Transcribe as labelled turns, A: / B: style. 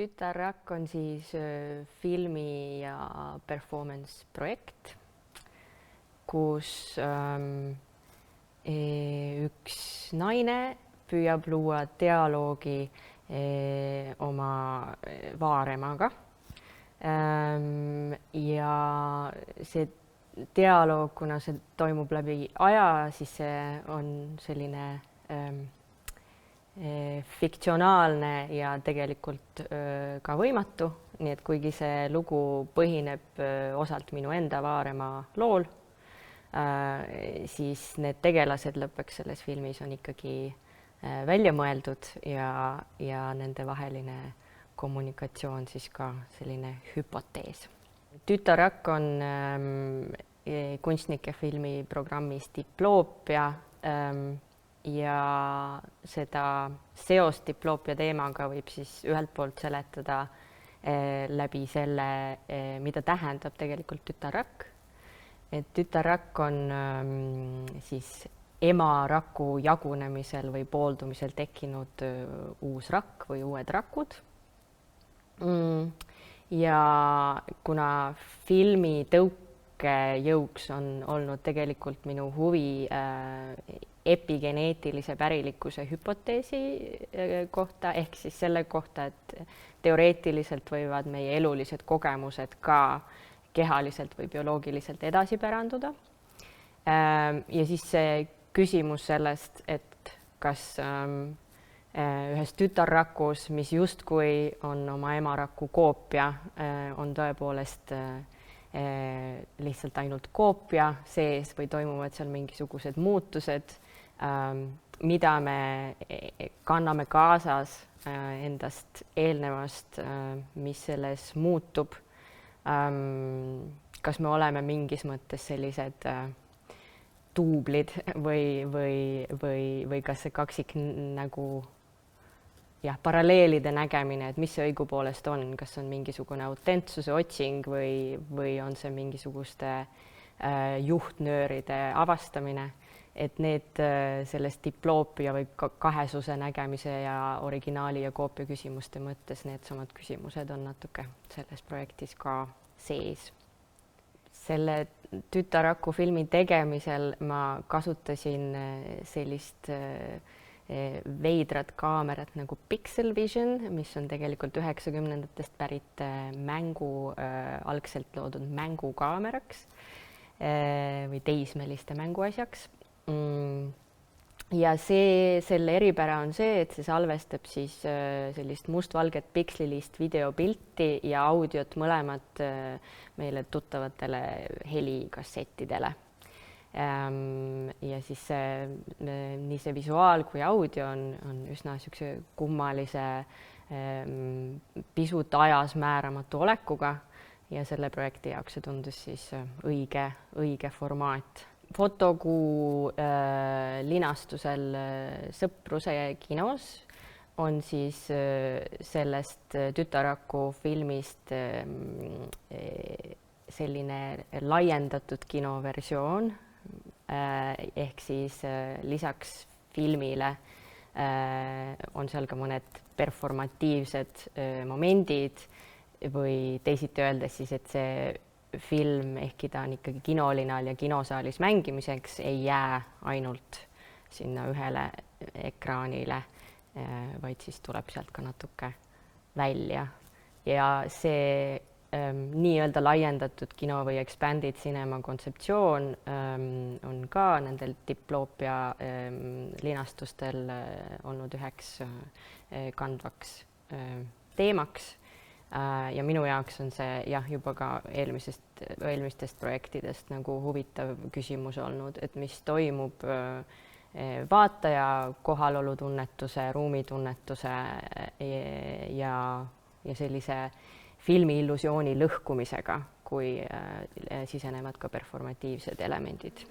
A: Tütarrakk on siis filmi ja performance projekt, kus üks naine püüab luua dialoogi oma vaaremaga. Ja see dialoog, kuna see toimub läbi aja, siis see on selline fiktsionaalne ja tegelikult ka võimatu, nii et kuigi see lugu põhineb osalt minu enda vaarema lool, siis need tegelased lõpuks selles filmis on ikkagi välja mõeldud ja nende vaheline kommunikatsioon siis ka selline hüpotees. Tütarrakk on kunstnike filmiprogrammis Diploopia ja seda seost Diploopia teemaga võib siis ühelt poolt seletada läbi selle, mida tähendab tegelikult tütarrakk. Et tütarrakk on siis emaraku jagunemisel või pooldumisel tekkinud uus rakk või uued rakud. Ja kuna filmi tõukejõuks on olnud tegelikult minu huvi epigeneetilise pärilikkuse hüpoteesi kohta, ehk siis selle kohta, et teoreetiliselt võivad meie elulised kogemused ka kehaliselt või bioloogiliselt edasi päranduda. Ja siis see küsimus sellest, et kas ühes tütarrakus, mis justkui on oma emaraku koopia, on tõepoolest lihtsalt ainult koopia sees või toimuvad seal mingisugused muutused, mida me kanname kaasas endast eelnevast, mis selles muutub. Kas me oleme mingis mõttes sellised duublid või kas see kaksik nagu paralleelide nägemine, et mis see õigupoolest on, kas on mingisugune autentsuse otsing või on see mingisuguste juhtnööride avastamine, et need sellest diploopia või kahesuse nägemise ja originaali ja koopia küsimuste mõttes needsamad küsimused on natuke selles projektis ka sees. Selle tütarraku filmi tegemisel ma kasutasin sellist veidrat kaamerat nagu Pixel Vision, mis on tegelikult 90ndatest pärit algselt loodud mängukaameraks või teismeliste mänguasjaks. Ja selle eripära on see, et see salvestab siis sellist mustvalget pikslilist videopilti ja audiot mõlemat meile tuttavatele helikassettidele. Ja siis nii see visuaal kui audio on üsna niisuguse kummalise pisut ajas määramatu olekuga ja selle projekti jaoks see tundus siis õige formaat. Fotokuu linastusel Sõpruse kinos on siis sellest tütarraku filmist selline laiendatud kinoversioon, ehk siis lisaks filmile on seal ka mõned performatiivsed momendid või teisiti öeldes siis, et see film, ehkki ta on ikkagi kinolinal ja kinosaalis mängimiseks, ei jää ainult sinna ühele ekraanile, vaid siis tuleb sealt ka natuke välja. Ja see nii-öelda laiendatud kino või expanded cinema kontseptsioon on ka nendel Diploopia linastustel olnud üheks kandvaks teemaks. Ja minu jaoks on see juba ka eelmistest projektidest nagu huvitav küsimus olnud, et mis toimub vaataja kohalolutunnetuse, ruumitunnetuse ja sellise filmi illusiooni lõhkumisega, kui sisenevad ka performatiivsed elemendid.